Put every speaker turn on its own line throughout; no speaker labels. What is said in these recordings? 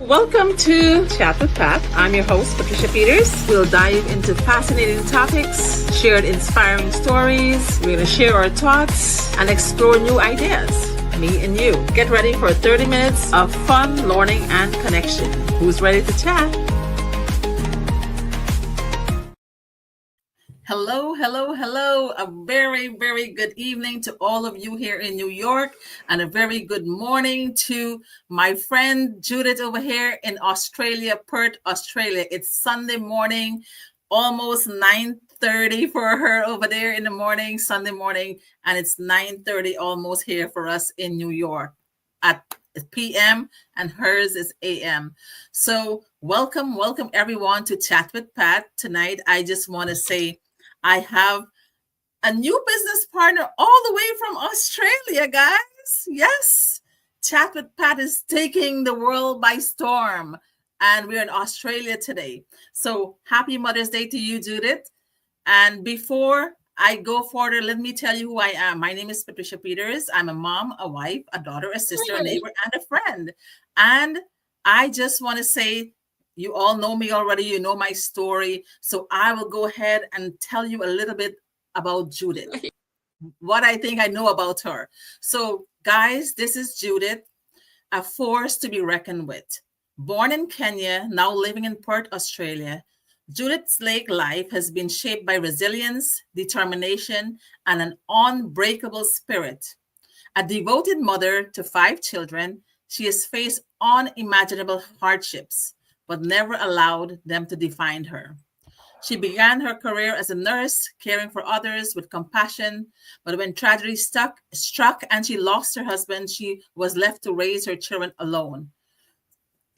Welcome to Chat with Pat. I'm your host, Patricia Peters. We'll dive into fascinating topics, share inspiring stories. We're going to share our thoughts and explore new ideas. Me and you. Get ready for 30 minutes of fun, learning, and connection. Who's ready to chat? Hello, hello, hello. A very, very good evening to all of you here in New York, and a very good morning to my friend Judith over here in Australia, Perth, Australia. It's Sunday morning, almost 9:30 for her over there in the morning, Sunday morning, and it's 9:30 almost here for us in New York at PM, and hers is AM. So welcome everyone to Chat with Pat. Tonight, I just want to say I have a new business partner all the way from Australia, guys. Yes, Chat with Pat is taking the world by storm, and we're in Australia today. So happy Mother's Day to you, Judith. And before I go further, let me tell you who I am. My name is Patricia Peters. I'm a mom, a wife, a daughter, a sister, a neighbor, and a friend. And I just want to say, you all know me already. You know my story. So I will go ahead and tell you a little bit about Judith, what I think I know about her. So guys, this is Judith, a force to be reckoned with. Born in Kenya, now living in Perth, Australia, Judith Lake's life has been shaped by resilience, determination, and an unbreakable spirit. A devoted mother to 5 children, she has faced unimaginable hardships, but never allowed them to define her. She began her career as a nurse, caring for others with compassion, but when tragedy struck and she lost her husband, she was left to raise her children alone.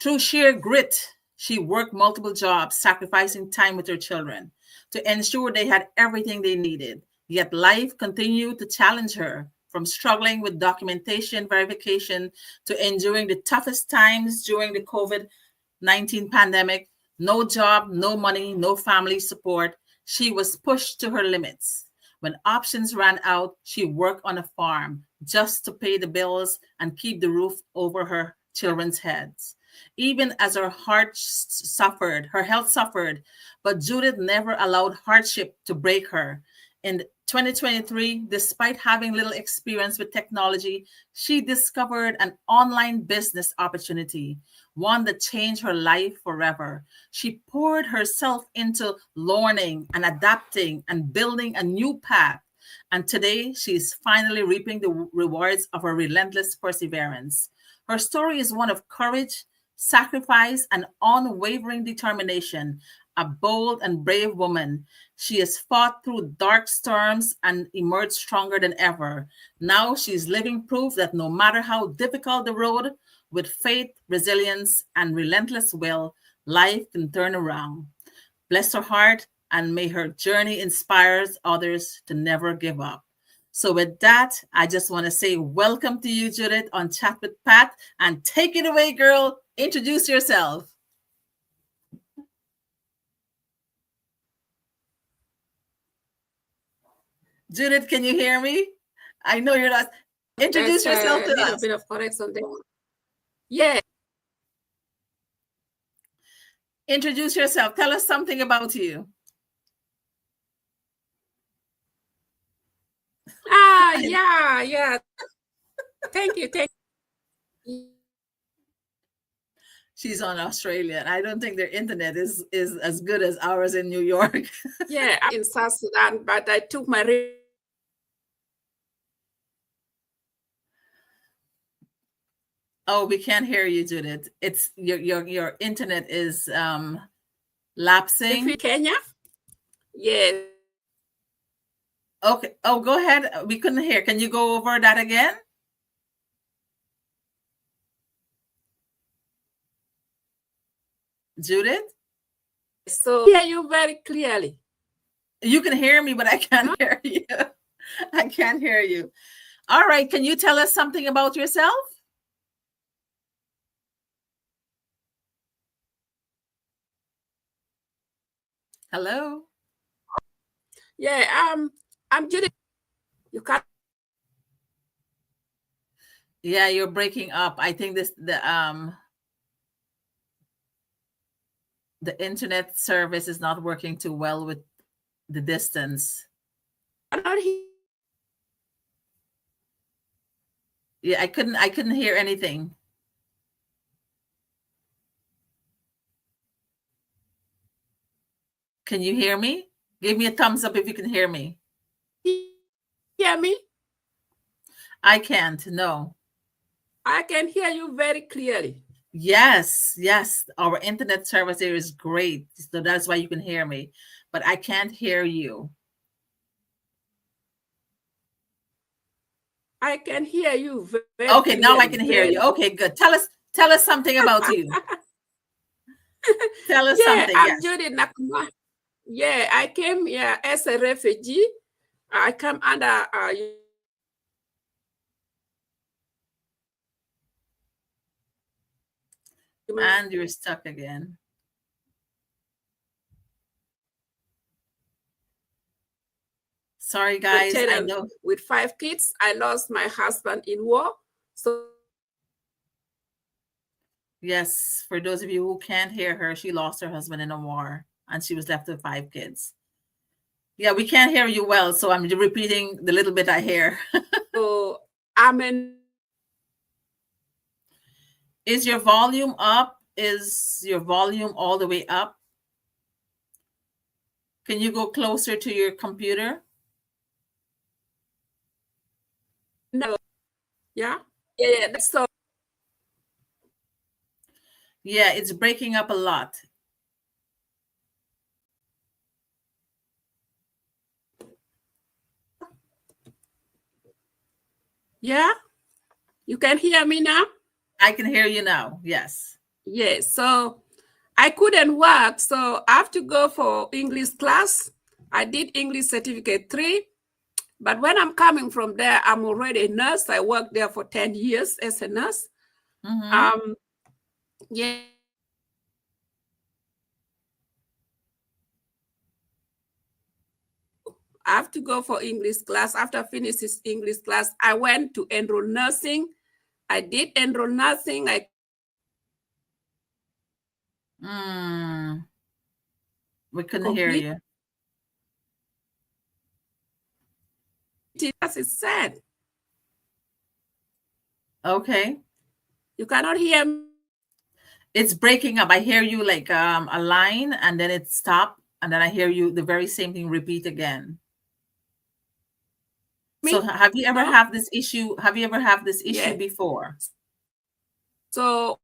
Through sheer grit, she worked multiple jobs, sacrificing time with her children to ensure they had everything they needed. Yet life continued to challenge her, from struggling with documentation verification to enduring the toughest times during the COVID-19 pandemic. No job, no money, no family support. She was pushed to her limits. When options ran out, she worked on a farm just to pay the bills and keep the roof over her children's heads. Even as her health suffered, but Judith never allowed hardship to break her. In 2023, despite having little experience with technology, she discovered an online business opportunity, one that changed her life forever. She poured herself into learning and adapting and building a new path. And today, she is finally reaping the rewards of her relentless perseverance. Her story is one of courage, sacrifice, and unwavering determination. A bold and brave woman, she has fought through dark storms and emerged stronger than ever. Now she's living proof that no matter how difficult the road, with faith, resilience, and relentless will, life can turn around. Bless her heart, and may her journey inspire others to never give up. So with that, I just want to say welcome to you, Judith, on Chat with Pat, and take it away, girl. Introduce yourself. Judith, can you hear me? I know you're not. Introduce yourself to us.
A little bit of connection there. Yeah.
Introduce yourself. Tell us something about you.
Yeah. Thank you.
She's on Australia. I don't think their internet is as good as ours in New York.
Yeah, I'm in South Sudan, but I took my
Oh, we can't hear you, Judith. It's your internet is lapsing.
Kenya. Yeah.
Okay. Oh, go ahead. We couldn't hear. Can you go over that again? Judith?
So hear you very clearly.
You can hear me, but I can't hear you. I can't hear you. All right. Can you tell us something about yourself? Hello?
Yeah, I'm Judith. You can't.
Yeah, you're breaking up. I think The internet service is not working too well with the distance.
Cannot hear.
Yeah, I couldn't hear anything. Can you hear me? Give me a thumbs up if you can hear me.
Hear me?
I can't. No.
I can hear you very clearly.
Yes, yes. Our internet service here is great. So that's why you can hear me. But I can't hear you.
I can hear you very
Okay, now I
clearly.
can hear you. Okay, good. Tell us something about you. Tell us
Yeah,
something.
I'm
Yes.
Judith Nakuma. Yeah, I came here as a refugee. I come under
And you're stuck again. Sorry, guys. I know.
with 5 kids. I lost my husband in war. So
Yes, for those of you who can't hear her, she lost her husband in a war and she was left with 5 kids. Yeah, we can't hear you well, so I'm repeating the little bit I hear.
so I'm in.
Is your volume up? Is your volume all the way up? Can you go closer to your computer?
No. Yeah. Yeah. That's so.
Yeah, it's breaking up a lot.
Yeah. You can hear me now?
I can hear you now. Yes.
Yes. So I couldn't work. So I have to go for English class. I did English certificate 3. But when I'm coming from there, I'm already a nurse. I worked there for 10 years as a nurse.
Mm-hmm.
Yeah. I have to go for English class. After I finished this English class, I went to enroll nursing. I did enroll nursing.
We couldn't hear you.
As it said.
Okay.
You cannot hear me.
It's breaking up. I hear you like a line and then it stopped. And then I hear you the very same thing repeat again. So have you ever had this issue? Have you ever had this issue before?
So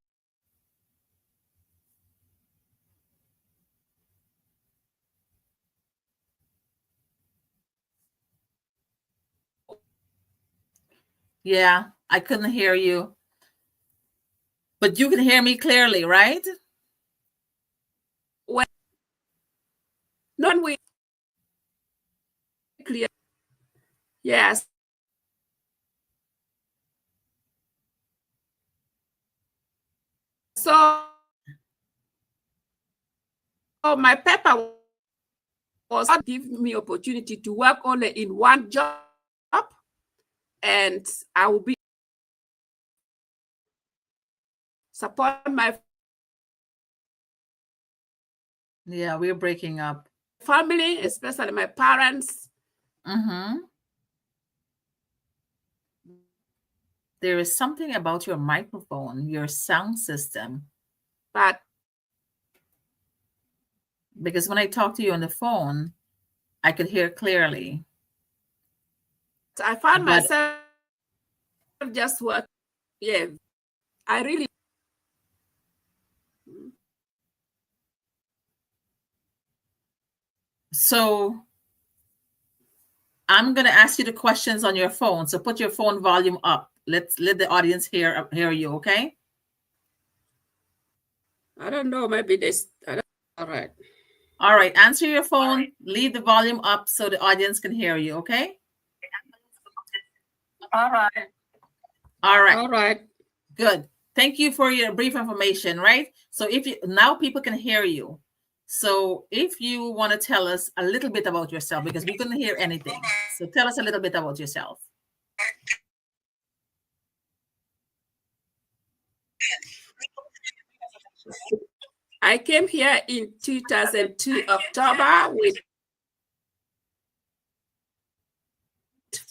yeah, I couldn't hear you. But you can hear me clearly, right?
when we clear. Yes. So my paper was not give me opportunity to work only in one job, and I will be support my
we're breaking up.
family, especially my parents.
There is something about your microphone, your sound system.
But
because when I talk to you on the phone, I could hear clearly.
I found myself just work. Yeah, I really.
So I'm going to ask you the questions on your phone. So put your phone volume up. Let the audience hear you, okay?
I don't know. Maybe this. All right.
All right. Answer your phone. Leave the volume up so the audience can hear you, okay?
All right.
All right.
All right.
Good. Thank you for your brief information, right? So now people can hear you. So if you want to tell us a little bit about yourself, because we couldn't hear anything. So tell us a little bit about yourself.
I came here in 2002 October with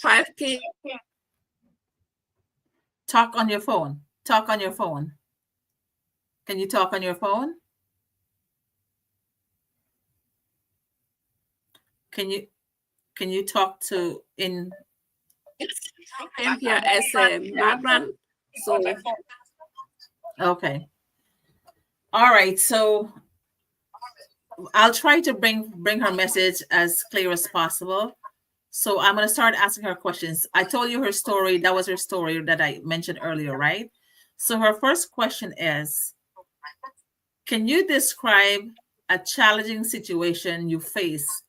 5 kids.
Talk on your phone. Talk on your phone. Can you talk on your phone? Can you talk to in?
I came here as a migrant, so
Okay. All right. So I'll try to bring her message as clear as possible. So I'm going to start asking her questions. I told you her story. That was her story that I mentioned earlier, right? So her first question is, can you describe a challenging situation you faced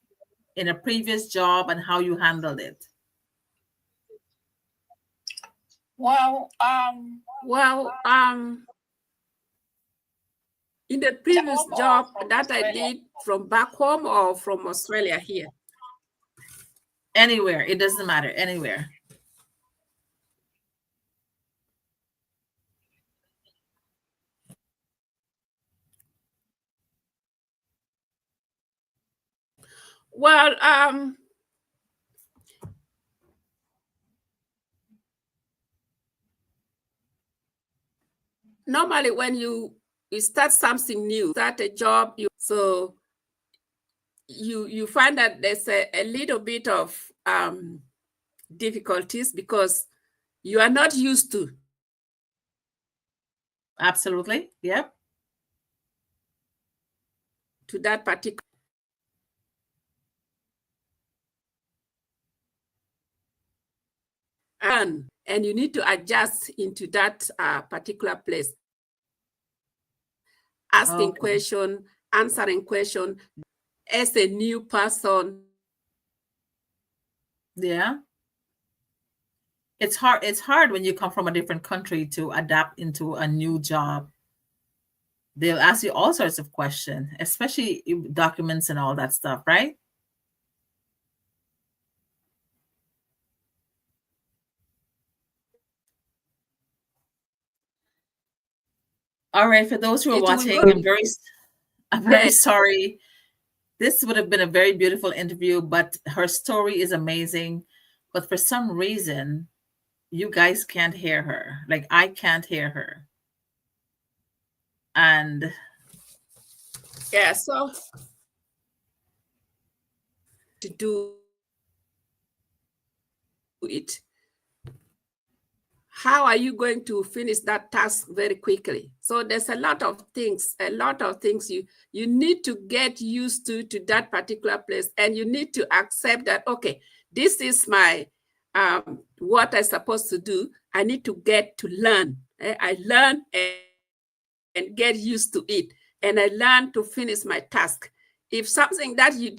in a previous job and how you handled it?
Well, in the previous job that I did from back home or from Australia here?
Anywhere. It doesn't matter. Anywhere.
Well, normally when you start something new, start a job, you find that there's a little bit of difficulties because you are not used to.
Absolutely. Yep.
To that particular. And you need to adjust into that particular place. Asking question, answering question as a new person.
Yeah. It's hard when you come from a different country to adapt into a new job. They'll ask you all sorts of questions, especially documents and all that stuff, right? All right, for those who are watching, I'm very sorry. This would have been a very beautiful interview, but her story is amazing. But for some reason, you guys can't hear her. Like I can't hear her. And
yeah, so to do it, how are you going to finish that task very quickly? So there's a lot of things you need to get used to that particular place, and you need to accept that, okay, this is my what I'm supposed to do. I need to get to learn. I learn and get used to it, and I learn to finish my task. If something that you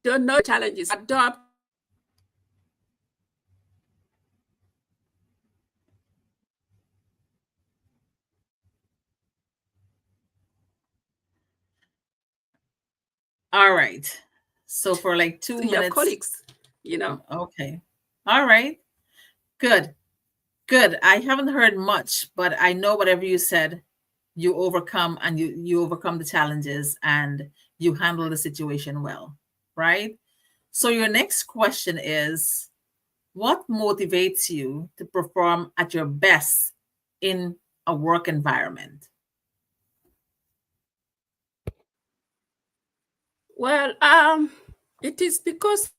don't know challenges, adopt.
all right. So for like 2 minutes.
Your colleagues,
Okay. All right. Good. Good. I haven't heard much, but I know whatever you said, you overcome and you overcome the challenges and you handle the situation well, right? So your next question is, what motivates you to perform at your best in a work environment?
Well, it is because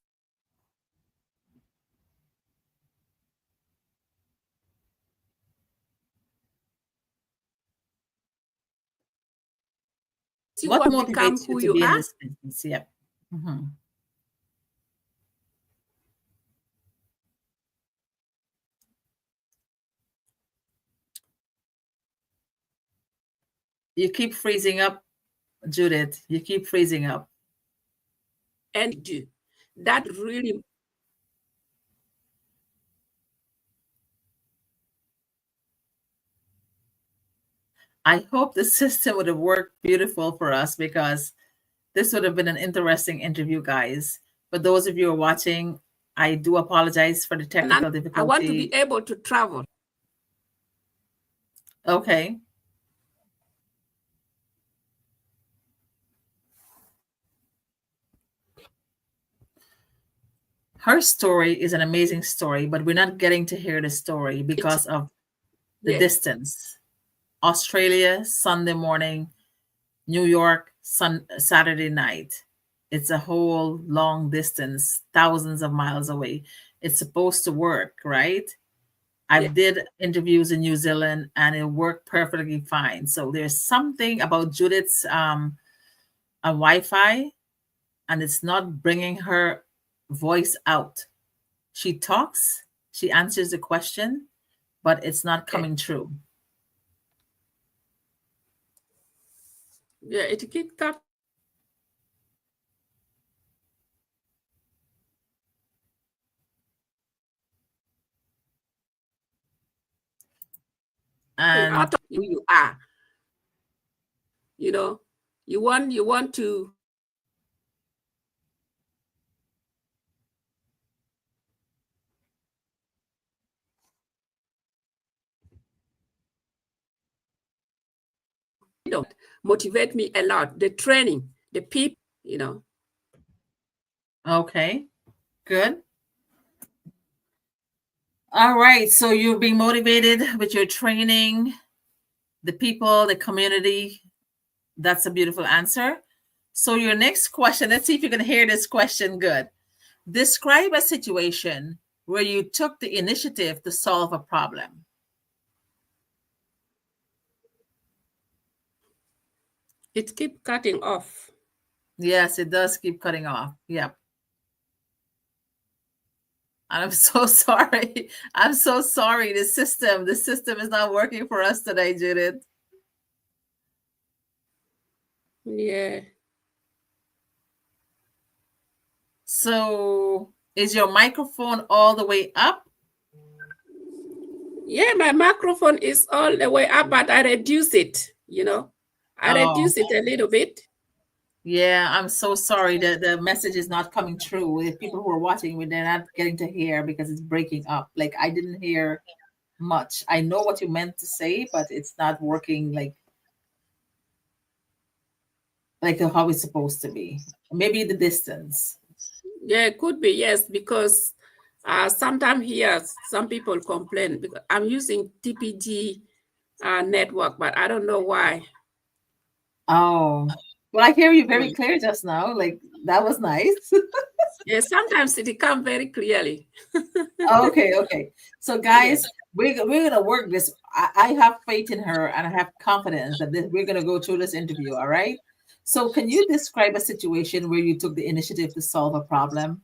what
want to become
motivates you
who
to
you
be in
are.
this business? Yep. Mm-hmm. You keep freezing up, Judith. You keep freezing up.
And do that really.
I hope the system would have worked beautiful for us because this would have been an interesting interview, guys. For those of you who are watching, I do apologize for the technical difficulty.
I want to be able to travel.
Okay. Her story is an amazing story, but we're not getting to hear the story
It,
because of the
yeah,
distance. Australia, Sunday morning, New York, Saturday night. It's a whole long distance, thousands of miles away. It's supposed to work, right? I
yeah,
did interviews in New Zealand and it worked perfectly fine. So there's something about Judith's Wi-Fi, and it's not bringing her voice out. She talks, she answers the question, but it's not
yeah,
coming true.
yeah. It keep cutting
And
out of who you are. You know, you want to motivate me a lot. The training, the people, you know.
okay, good. All right. So you're being motivated with your training, the people, the community. That's a beautiful answer. So your next question, let's see if you can hear this question good. Describe a situation where you took the initiative to solve a problem.
It keep cutting off.
Yes, it does keep cutting off. Yep. I'm so sorry. I'm so sorry. The system is not working for us today, Judith.
Yeah.
So is your microphone all the way up?
Yeah, my microphone is all the way up, but I reduce it, I
Oh,
reduce it a little bit.
yeah. I'm so sorry that the message is not coming through. With people who are watching, they're not getting to hear because it's breaking up. Like I didn't hear much. I know what you meant to say, but it's not working like how it's supposed to be. Maybe the distance.
Yeah, it could be, yes, because sometimes here some people complain because I'm using TPG network, but I don't know why.
Oh, well, I hear you very
Mm.
clear just now. Like that was nice.
Yeah, sometimes it comes very clearly.
Okay, okay. So,
Yeah.
guys, we're gonna work this. I have faith in her, and I have confidence that we're gonna go through this interview. All right. So, can you describe a situation where you took the initiative to solve a problem?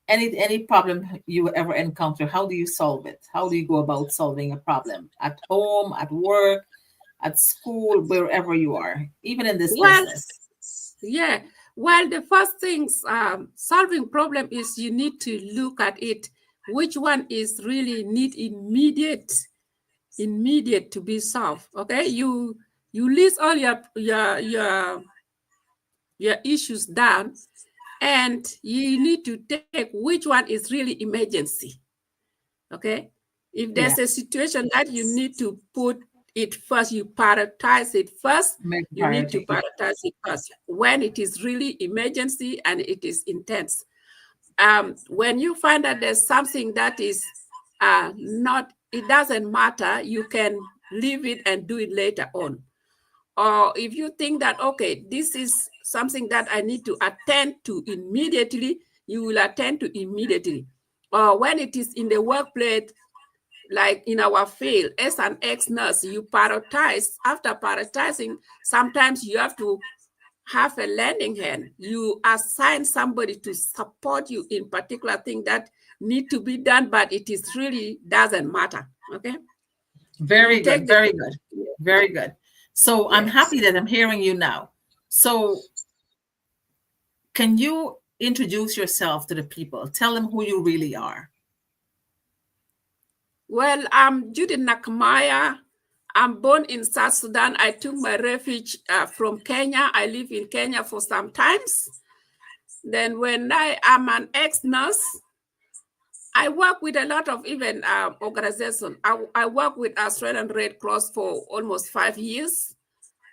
Any problem you ever encounter? How do you solve it? How do you go about solving a problem at home, at work, at school, wherever you are, even in this
Well,
business?
yeah. Well, the first things solving problem is you need to look at it. Which one is really need immediate to be solved? Okay, you list all your issues down, and you need to take which one is really emergency. Okay, if
Yeah,
there's a situation that you need to put it first, you prioritize it first.
make a
You need to
priority. Yeah.
prioritize it first when it is really emergency and it is intense. When you find that there's something that is not, it doesn't matter, you can leave it and do it later on. Or if you think that, okay, this is something that I need to attend to immediately, you will attend to immediately. Or when it is in the workplace, like in our field, as an ex-nurse, you prioritize. After prioritizing, sometimes you have to have a lending hand. You assign somebody to support you in particular thing that need to be done, but it is really doesn't matter. Okay, you
Very good.
take the
Very good. Very good. So I'm
yes.
happy that I'm hearing you now. So can you introduce yourself to the people? Tell them who you really are.
Well, I'm Judith Nakamaya. I'm born in South Sudan. I took my refuge from Kenya. I live in Kenya for some times. Then when I am an ex-nurse, I work with a lot of even organizations. I work with Australian Red Cross for almost 5 years.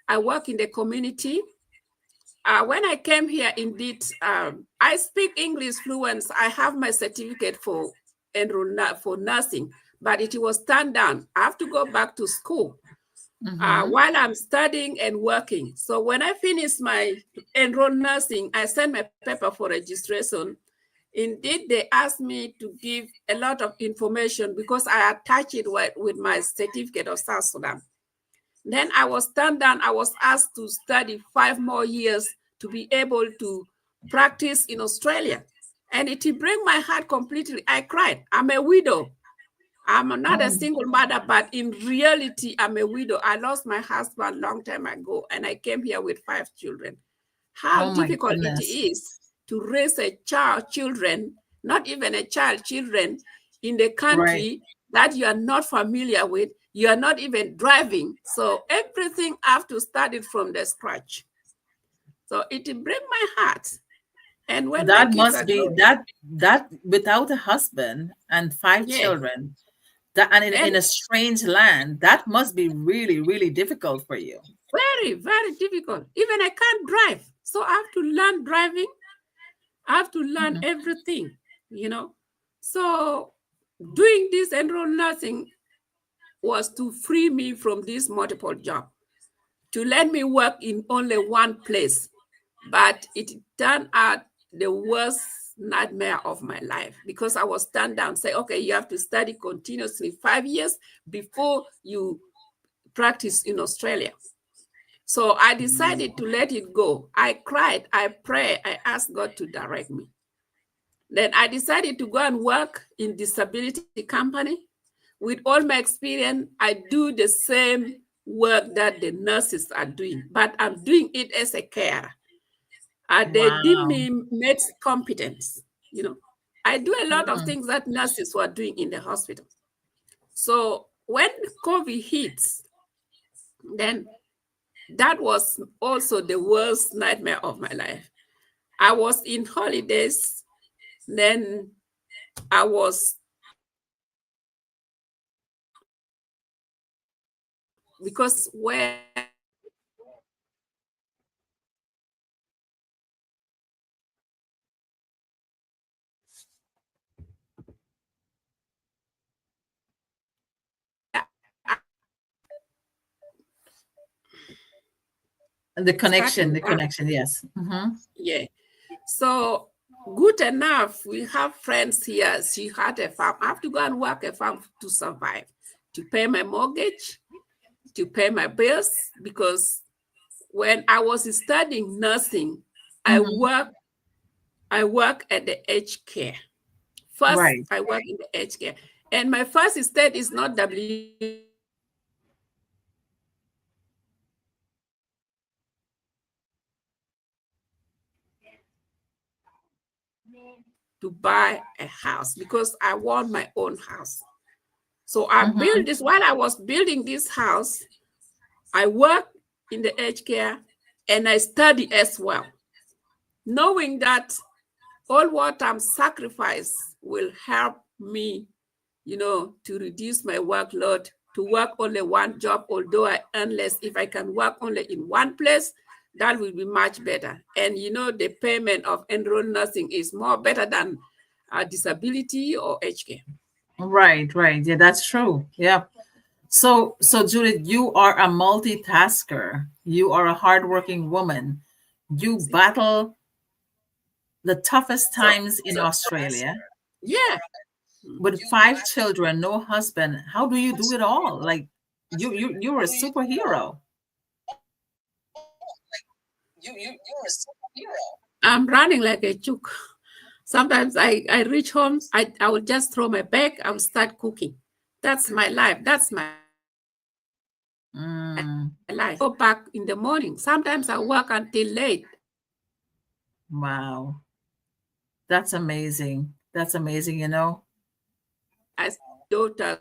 I work in the community. When I came here, indeed, I speak English fluent. I have my certificate for nursing, but it was turned down. I have to go back to school while I'm studying and working. So when I finished my enrolled nursing, I sent my paper for registration. Indeed, they asked me to give a lot of information because I attached it with my certificate of South Sudan. Then I was turned down. I was asked to study 5 more years to be able to practice in Australia. And it broke my heart completely. I cried. I'm a widow. I'm not a single mother, but in reality, I'm a widow. I lost my husband long time ago, and I came here with 5 children. How difficult it is to raise a children, not even a child, children in the country that you are not familiar with. You are not even driving. So everything I have to start it from the scratch. So it breaks my heart. And when
that
my kids
must
are
be
growing,
that without a husband and 5
yeah,
children, that and in
and
a strange land, that must be really, really difficult for you.
very, very difficult. Even I can't drive. So I have to learn driving. I have to learn everything, you know. So doing this enroll nursing was to free me from this multiple job, to let me work in only one place. But it turned out the worst nightmare of my life because I was turned down, say, okay, you have to study continuously 5 years before you practice in Australia. So I decided to let it go. I cried, I prayed, I asked God to direct me. Then I decided to go and work in disability company. With all my experience, I do the same work that the nurses are doing, but I'm doing it as a carer. They deem
Wow.
me med competence. You know, I do a lot of things that nurses were doing in the hospital. So when COVID hits, then that was also the worst nightmare of my life. I was in holidays, then I was because where
The connection,
starting
the
back,
connection, yes.
yeah. So good enough. We have friends here. She had a farm. I have to go and work a farm to survive, to pay my mortgage, to pay my bills. Because when I was studying nursing, I work at the aged care. First,
Right.
I work in the aged care. And my first state is not to buy a house because I want my own house. So I built this. While I was building this house, I work in the aged care and I study as well, knowing that all what I'm sacrificing will help me, to reduce my workload, to work only one job, although I earn less. If I can work only in one place, that will be much better. And the payment of enrolled nursing is more better than disability or aged care.
Right, right. Yeah, that's true. Yeah. So Judith, you are a multitasker. You are a hardworking woman. You battle the toughest
So,
times in Australia
yeah.
with 5 children, no husband. How do you do it all? Like you're a superhero.
I'm running like a chook. Sometimes I reach home, I will just throw my bag, I will start cooking. That's my life. That's my
Mm,
life. Go back in the morning. Sometimes I work until late.
wow. That's amazing. That's amazing, you know.
As daughters,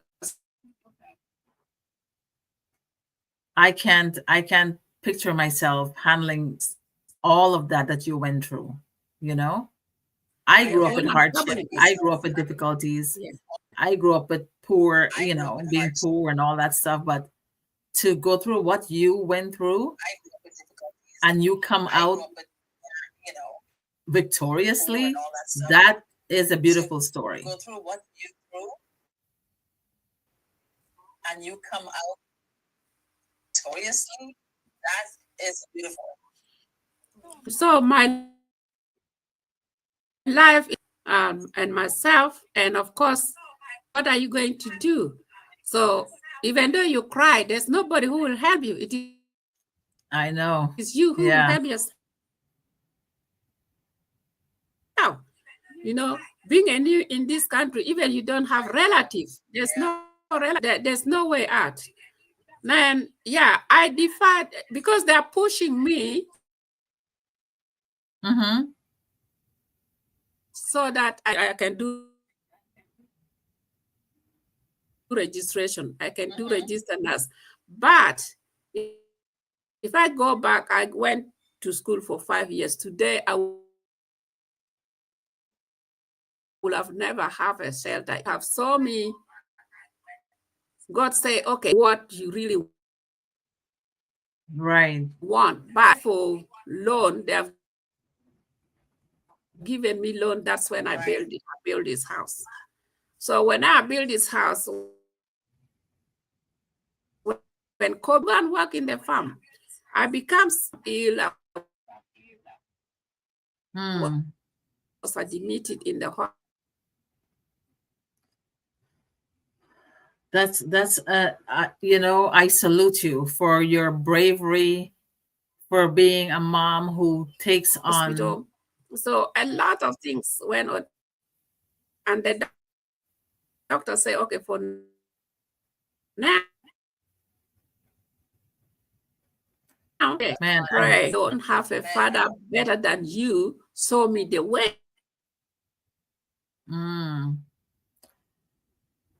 I can't picture myself handling all of that you went through, you know? I grew up
when
with
I'm
hardship.
traveling.
I grew up with difficulties.
Yeah.
I grew up with poor, being poor and all that stuff. But to go through what you went through and you come out victoriously, that is a beautiful story.
So my life and myself, and of course, what are you going to do? So even though you cry, there's nobody who will help you. It
I know.
is you who will help yourself. You know, being a new in this country, even you don't have relatives, there's no way out. Then I defied because they're pushing me so that I can do registration. I can do register nurse. But if I go back, I went to school for 5 years. Today, I will have never have a shelter. I have saw me. God say, okay, what you really want. But for loan, they have given me loan. That's when I build this house. So when I build this house, when Coban work in the farm, I become ill. I was admitted in the hospital.
That's I salute you for your bravery, for being a mom who takes on.
So a lot of things went on, and the doctor say, okay, for now,
Man,
I don't have a father better than you. Show me the way.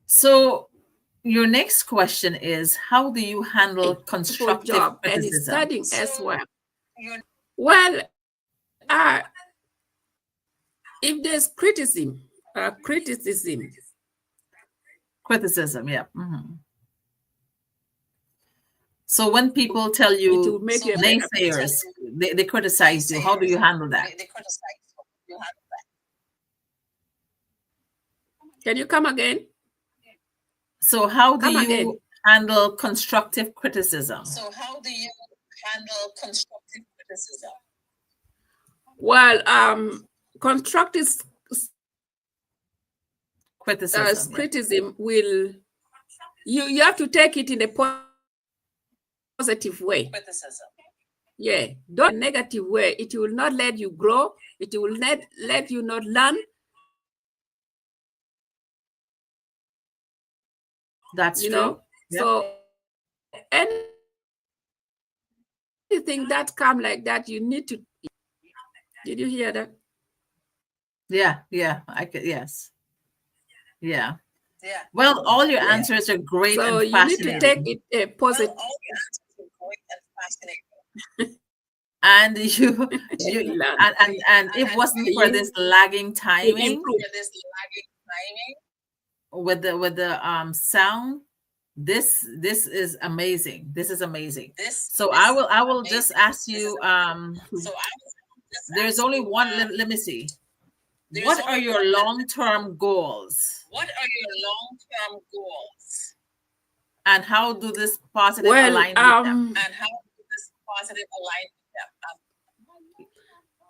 So your next question is, how do you handle constructive criticism?
And studying as well. Well, if there's criticism,
yeah. So when people tell you, naysayers, they criticize you, how do you handle that?
Can you come again?
So how do you handle constructive criticism?
Well, constructive criticism will, you have to take it in a positive way. Yeah, don't negative way. It will not let you grow. It will not let you not learn.
That's true.
So anything that come like that, you need to. Did you hear that?
Yeah. I could. Yes. Yeah. Well, all your answers are great and fascinating.
So you need to take it positive.
And you and it wasn't for this lagging timing with the sound. This is amazing. This is amazing. So I will just ask you. There's only one. Let me see. What are your long-term goals? And how do this positive align with them?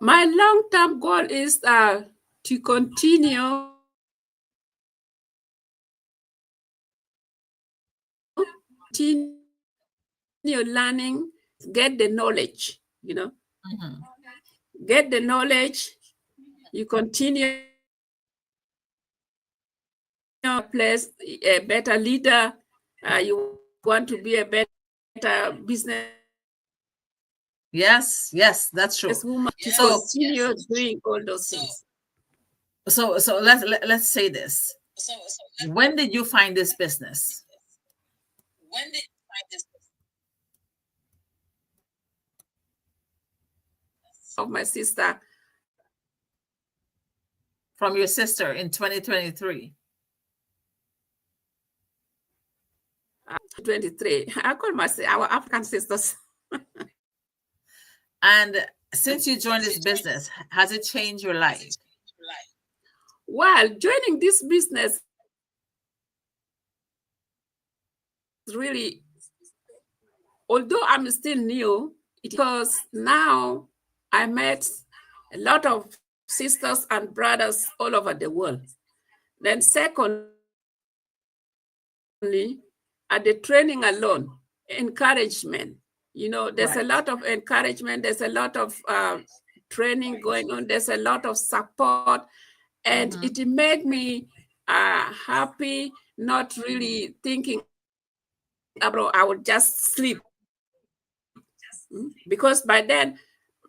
My long-term goal is to continue learning, get the knowledge, get the knowledge, you continue place a better leader, you want to be a better business.
Yes, that's true.
Woman, so continue doing all those things.
So let's say this. When did you find this business?
Of my sister
from your sister in 2023?
23. I call myself our African sisters.
And since you joined this business, has it changed your life?
Well, joining this business really, although I'm still new, because now I met a lot of sisters and brothers all over the world. Then secondly, at the training alone, encouragement. There's a lot of encouragement. There's a lot of training going on. There's a lot of support. And it made me happy, not really thinking about I would just sleep. Because by then,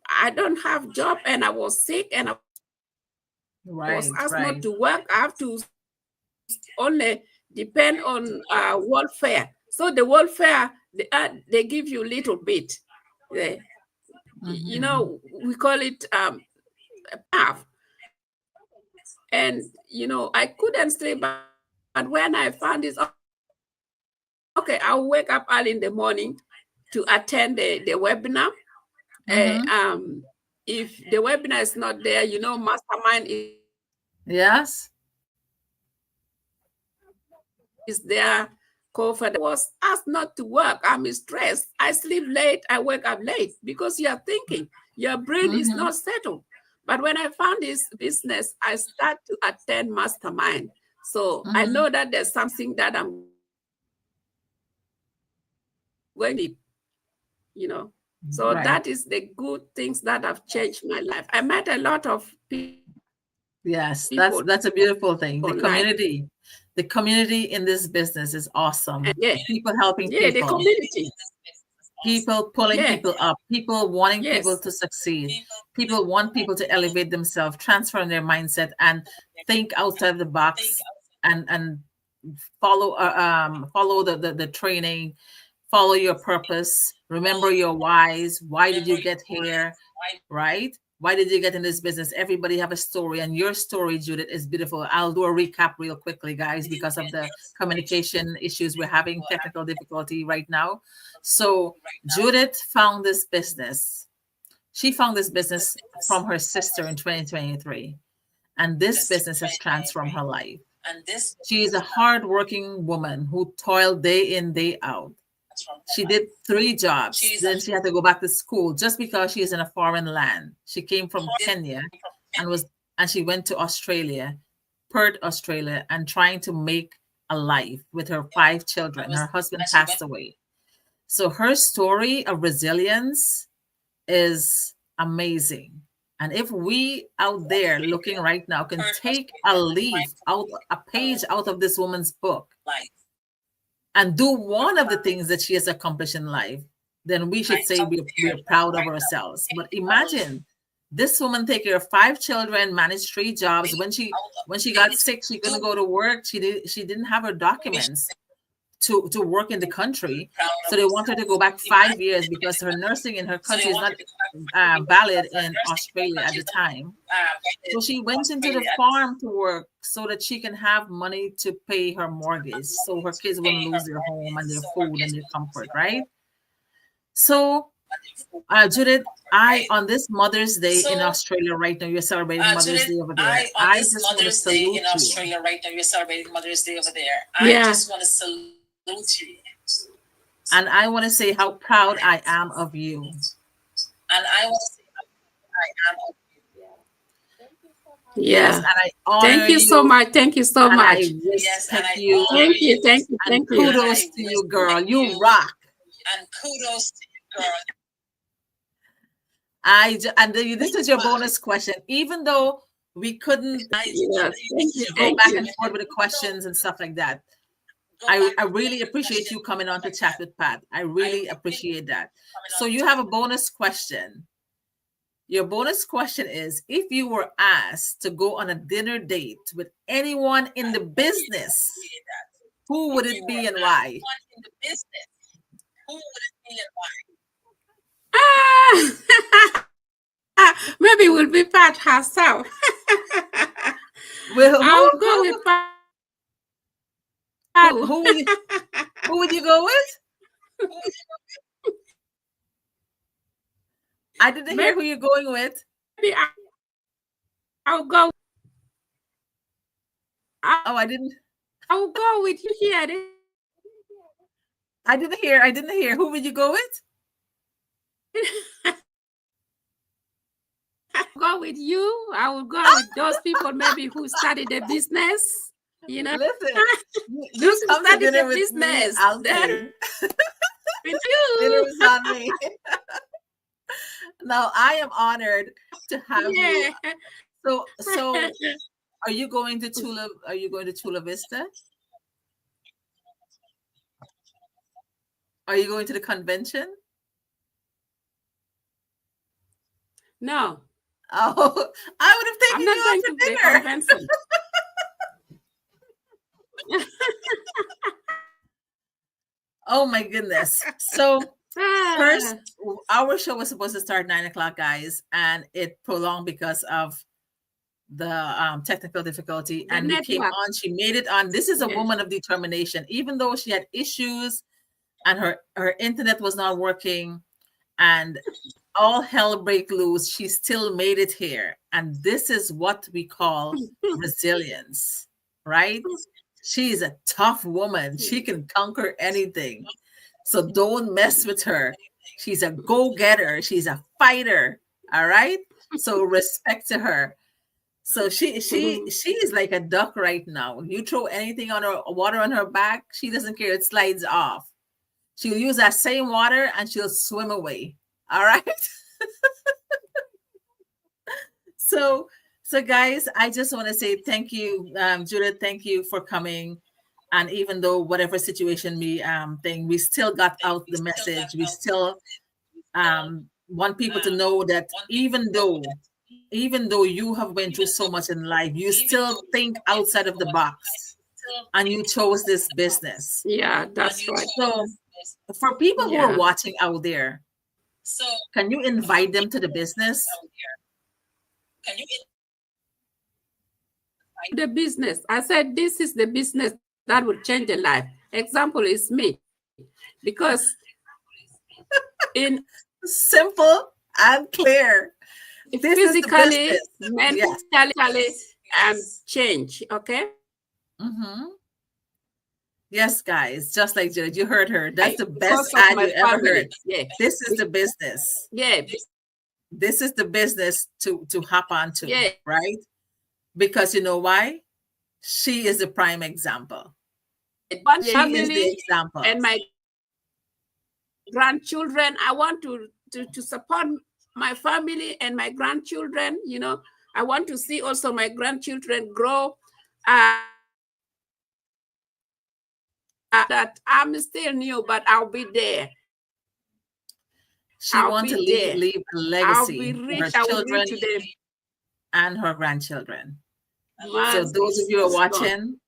I don't have job and I was sick and I was asked not to work. I have to only depend on welfare. So the welfare, they give you a little bit. We call it half. And, I couldn't sleep. But when I found this, okay, I'll wake up early in the morning to attend the webinar. If the webinar is not there, mastermind is there. I was asked not to work. I'm stressed. I sleep late. I wake up late because you are thinking. Your brain is not settled. But when I found this business, I start to attend mastermind. So I know that there's something that I'm going to, So that is the good things that have changed my life. I met a lot of people.
Yes, that's a beautiful thing. The community in this business is awesome. People helping people.
The community.
People pulling people up. People wanting people to succeed. People want people to elevate themselves, transform their mindset, and think outside the box, and follow the training, follow your purpose, remember your whys. Why did you get here? Right? Why did you get in this business? Everybody have a story, and your story, Judith, is beautiful. I'll do a recap real quickly, guys, because of the communication issues we're having, technical difficulty right now. So Judith found this business. She found this business from her sister in 2023, and this business has transformed her life. She is a hardworking woman who toiled day in, day out. She did 3 jobs. Then she had to go back to school just because she is in a foreign land. She came from Kenya and she went to Australia, Perth, Australia, and trying to make a life with her 5 children. Her husband passed away. So her story of resilience is amazing. And if we out there looking right now can take a page out of this woman's book and do one of the things that she has accomplished in life, then we should say we're proud of ourselves. But imagine this woman take care of 5 children, managed 3 jobs. When she got sick, she couldn't go to work. She didn't have her documents to work in the country. So they want her to go back 5 years because her nursing in her country is not valid in Australia at the time. So she went into the farm to work so that she can have money to pay her mortgage, so her kids wouldn't lose their home and their food and their comfort, right? So Judith, on this Mother's Day in Australia right now, you're celebrating Mother's Day over there. I just want to salute you.
I just want to
salute you. And I want to say how proud I am of you.
Yes,
and I honor
thank you so much. Thank you so much.
I respect you.
Thank you. Thank you.
And kudos to you, girl. You rock.
And kudos to you, girl.
This is your bonus question. Even though we couldn't go back and forth with the questions and stuff like that, I really appreciate you coming on to chat with Pat. I really appreciate that. So you have a bonus question. Your bonus question is, if you were asked to go on a dinner date with anyone in the business, who would it be and why?
Maybe it will be Pat herself.
Well,
I'll go with
who would you, who would you go with? I didn't hear who you're going with.
Maybe I'll go.
Oh,
I'll go with you here.
I didn't hear. I didn't hear. Who would you go with?
Go with you. I will go with those people maybe who started a business. You know,
Listen, you
those who
come to
started
dinner
a
with me,
business.
I'll
They're
pay.
with
Dinner
you.
is on me. Now I am honored to have you.
Yeah.
So are you going to Chula? Are you going to Chula Vista? Are you going to the convention?
No,
Oh, I would have
I'm
taken you
not
out
going
for
to the
dinner.
convention.
Oh my goodness. So first,
Ah,
our show was supposed to start 9 o'clock, guys, and it prolonged because of the technical difficulty.
the
And we came
network.
on. She made it on. This is a
Yeah.
woman of determination, even though she had issues and her internet was not working, and all hell break loose. She still made it here, and this is what we call resilience, right? She's a tough woman. She can conquer anything. So don't mess with her. She's a go-getter. She's a fighter. All right. So respect to her. So she is like a duck right now. You throw anything on her, water on her back, she doesn't care. It slides off. She'll use that same water and she'll swim away. All right. So so guys, I just want to say thank you, Judith. Thank you for coming. And even though whatever situation we still got out the message. We still want people to know that even though you have been through so much in life, you still think outside of the box and you chose this business.
Yeah, that's right.
So for people who are
Yeah.
watching out there, can you invite them to the business?
The business. I said this is the business that will change a life. Example is me. Because in
Simple and clear. This is the
physically,
business. Yes.
mentally, and change. Okay.
Mm-hmm. Yes, guys, just like Jared, you heard her. That's the best
Because of
ad
my
you ever
family.
heard.
Yeah.
This is the business.
Yeah.
This is the business to hop onto,
Yeah.
right? Because you know why? She is the prime example.
One
She is the
family
example.
and my grandchildren. I want to support my family and my grandchildren. You know, I want to see also my grandchildren grow. That I'm still new, but I'll be there.
She wants to leave a
I'll be
legacy for her
rich. I will
children
reach to them.
and her grandchildren. So
Man,
those of you who are
it's gone.
watching,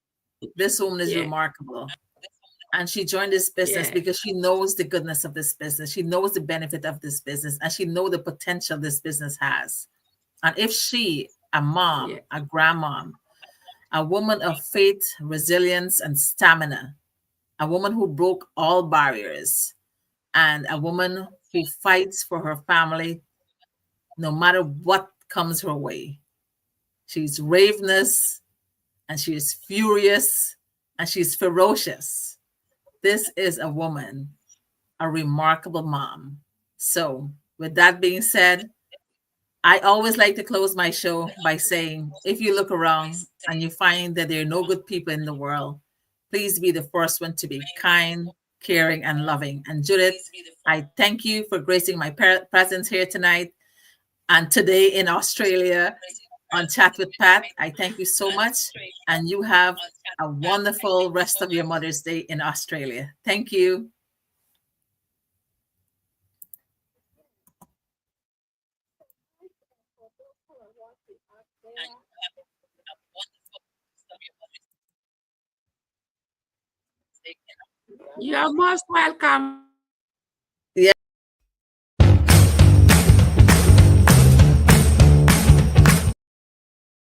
this woman is
Yeah.
remarkable. And she joined this business
Yeah.
because she knows the goodness of this business. She knows the benefit of this business, and she knows the potential this business has. And if she, a mom,
Yeah.
a grandmom, a woman of faith, resilience, and stamina, a woman who broke all barriers, and a woman who fights for her family no matter what comes her way. She's ravenous, and she is furious, and she's ferocious. This is a woman, a remarkable mom. So, with that being said, I always like to close my show by saying, if you look around and you find that there are no good people in the world, please be the first one to be kind, caring, and loving. And Judith, I thank you for gracing my presence here tonight and today in Australia on Chat with Pat. I thank you so much. And you have a wonderful rest of your Mother's Day in Australia. Thank you.
You're most welcome.